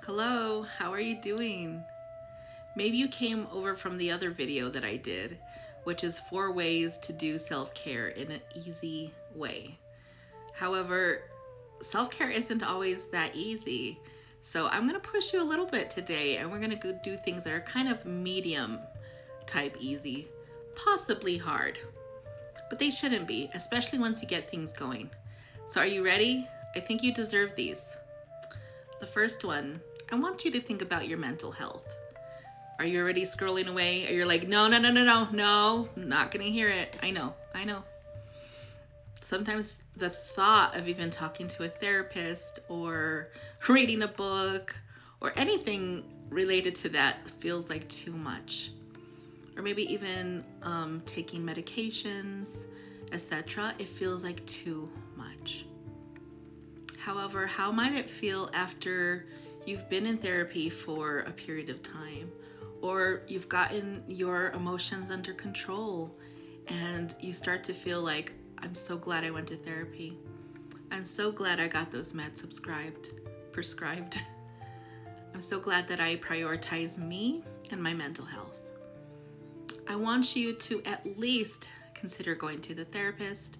Hello, how are you doing? Maybe you came over from the other video that I did, which is 4 ways to do self-care in an easy way. However, self-care isn't always that easy. So I'm going to push you a little bit today, and we're going to go do things that are kind of medium type easy, possibly hard. But they shouldn't be, especially once you get things going. So are you ready? I think you deserve these. The first one, I want you to think about your mental health. Are you already scrolling away? Are you like, no, not gonna hear it. I know. Sometimes the thought of even talking to a therapist or reading a book or anything related to that feels like too much. Or maybe even taking medications, etc. It feels like too much. However, how might it feel after you've been in therapy for a period of time, or you've gotten your emotions under control and you start to feel like, I'm so glad I went to therapy. I'm so glad I got those meds prescribed. I'm so glad that I prioritize me and my mental health. I want you to at least consider going to the therapist,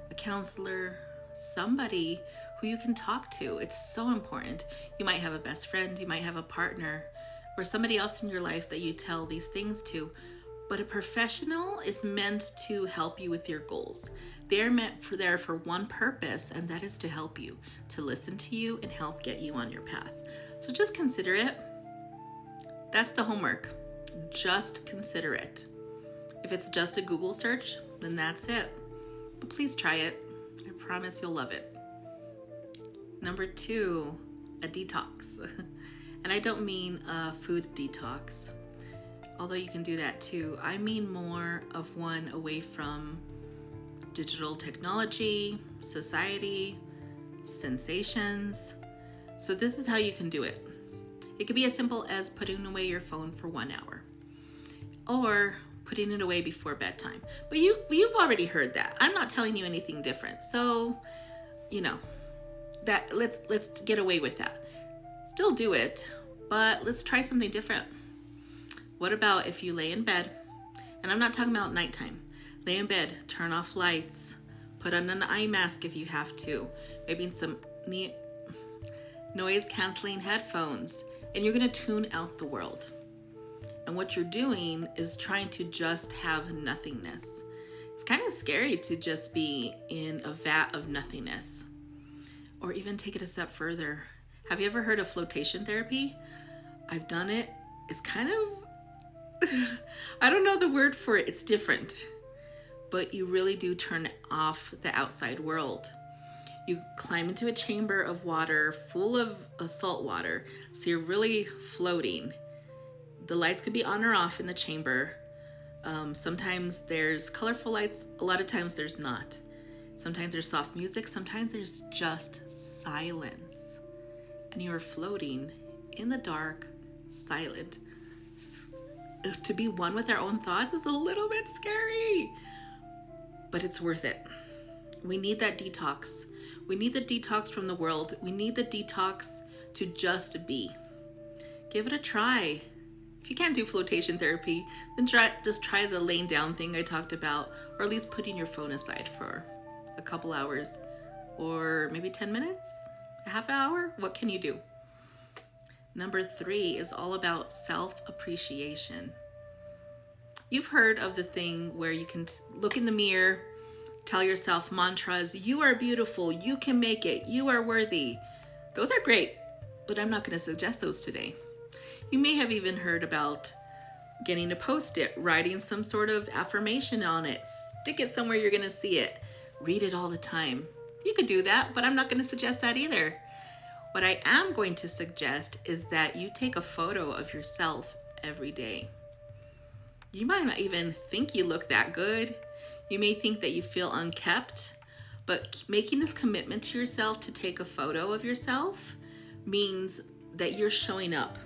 a counselor, somebody who you can talk to. It's so important. You might have a best friend, you might have a partner, or somebody else in your life that you tell these things to. But a professional is meant to help you with your goals. They're there for one purpose, and that is to help you, to listen to you and help get you on your path. So just consider it. That's the homework. Just consider it. If it's just a Google search, then that's it. But please try it. I promise you'll love it. Number 2, a detox. And I don't mean a food detox, although you can do that too. I mean more of one away from digital technology, society, sensations. So this is how you can do it. It could be as simple as putting away your phone for 1 hour, or putting it away before bedtime. But you've already heard that. I'm not telling you anything different. So, that let's get away with that. Still do it, but let's try something different. What about if you lay in bed, and I'm not talking about nighttime. Lay in bed, turn off lights, put on an eye mask if you have to, maybe some noise canceling headphones, and you're gonna tune out the world. And what you're doing is trying to just have nothingness. It's kind of scary to just be in a vat of nothingness. Or even take it a step further. Have you ever heard of flotation therapy? I've done it. It's kind of, I don't know the word for it. It's different. But you really do turn off the outside world. You climb into a chamber of water full of salt water. So you're really floating. The lights could be on or off in the chamber. Sometimes there's colorful lights. A lot of times there's not. Sometimes there's soft music. Sometimes there's just silence. And you are floating in the dark, silent. To be one with our own thoughts is a little bit scary, but it's worth it. We need that detox. We need the detox from the world. We need the detox to just be. Give it a try. If you can't do flotation therapy, then just try the laying down thing I talked about, or at least putting your phone aside for a couple hours, or maybe 10 minutes, a half hour. What can you do? Number 3 is all about self-appreciation. You've heard of the thing where you can look in the mirror, tell yourself mantras, you are beautiful, you can make it, you are worthy. Those are great, but I'm not going to suggest those today. You may have even heard about getting a Post-it, writing some sort of affirmation on it, stick it somewhere you're going to see it, read it all the time. You could do that, but I'm not going to suggest that either. What I am going to suggest is that you take a photo of yourself every day. You might not even think you look that good. You may think that you feel unkept, but making this commitment to yourself to take a photo of yourself means that you're showing up.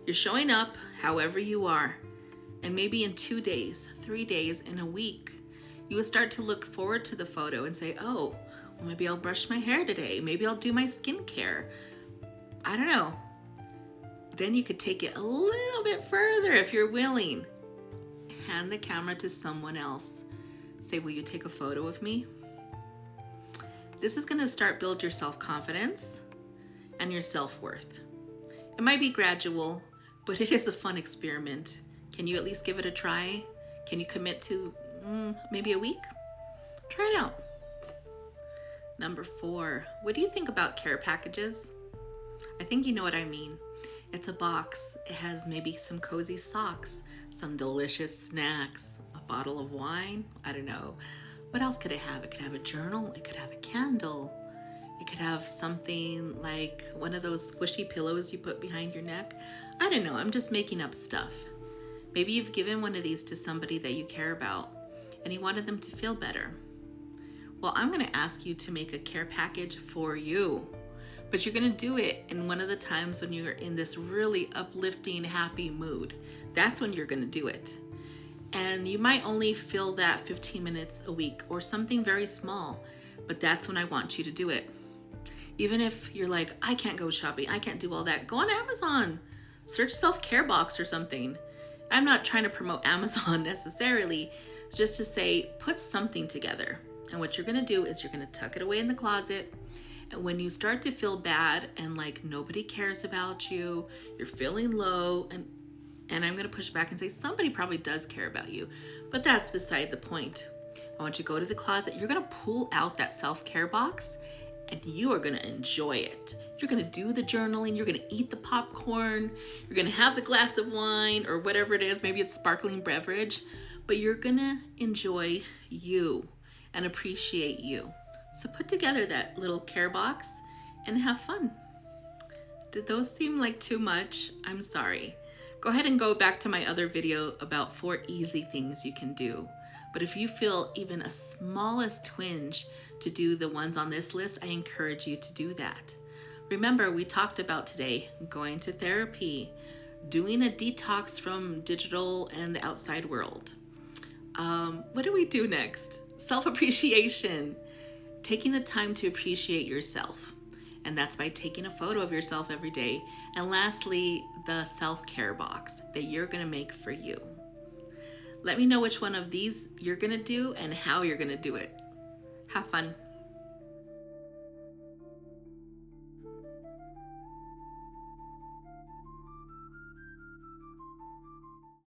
You're showing up however you are. And maybe in 2 days, 3 days, in a week, you will start to look forward to the photo and say, oh, well, maybe I'll brush my hair today. Maybe I'll do my skincare. I don't know. Then you could take it a little bit further if you're willing. Hand the camera to someone else. Say, will you take a photo of me? This is going to start build your self-confidence and your self-worth. It might be gradual, but it is a fun experiment. Can you at least give it a try? Can you commit to maybe a week? Try it out. Number 4, what do you think about care packages? I think you know what I mean. It's a box. It has maybe some cozy socks, some delicious snacks, a bottle of wine. I don't know. What else could it have? It could have a journal. It could have a candle. It could have something like one of those squishy pillows you put behind your neck. I don't know. I'm just making up stuff. Maybe you've given one of these to somebody that you care about and you wanted them to feel better. Well, I'm going to ask you to make a care package for you. But you're going to do it in one of the times when you're in this really uplifting, happy mood. That's when you're going to do it. And you might only fill that 15 minutes a week or something very small, but that's when I want you to do it. Even if you're like, I can't go shopping, I can't do all that, go on Amazon. Search self-care box or something. I'm not trying to promote Amazon necessarily, just to say, put something together. And what you're going to do is you're going to tuck it away in the closet. And when you start to feel bad and like nobody cares about you, you're feeling low, and I'm going to push back and say somebody probably does care about you, but that's beside the point. I want you to go to the closet. You're going to pull out that self-care box and you are going to enjoy it. You're going to do the journaling. You're going to eat the popcorn. You're going to have the glass of wine or whatever it is. Maybe it's sparkling beverage, but you're going to enjoy you and appreciate you. So put together that little care box and have fun. Did those seem like too much? I'm sorry. Go ahead and go back to my other video about 4 easy things you can do. But if you feel even a smallest twinge to do the ones on this list, I encourage you to do that. Remember, we talked about today going to therapy, doing a detox from digital and the outside world. What do we do next? Self-appreciation. Taking the time to appreciate yourself. And that's by taking a photo of yourself every day. And lastly, the self-care box that you're going to make for you. Let me know which one of these you're going to do and how you're going to do it. Have fun.